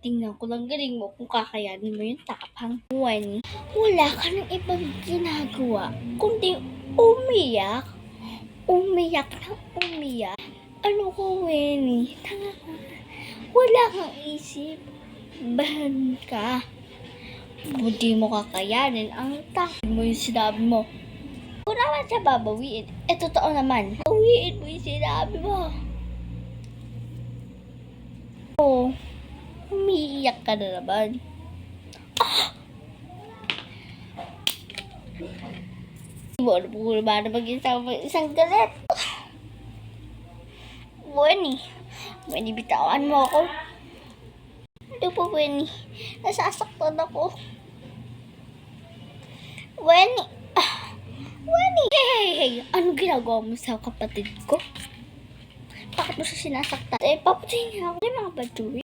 Tingnan ko lang galing mo kung kakayanin mo yung tapang. Wenny, wala ka ng ibang ginagawa kundi umiyak. Umiyak na umiyak. Ano ko, Wenny? Tanga ka. Wala kang isip. Bahan ka. Hindi mo kakayanin ang takot mo yung sinabi mo. Kung naman siya babawiin, totoo naman. Bawiin mo yung sinabi mo. Oo. Umiiyak ka na naman. Mo ano po ba na isang galit? Wenny, bitawan mo ako. Ano po, Wenny? Nasasaktan ako. Wenny! Wenny! Hey! Anong ginagawa mo sa kapatid ko? Bakit mo siya sinasaktan? Papatayin niya ako ng mga batuwi.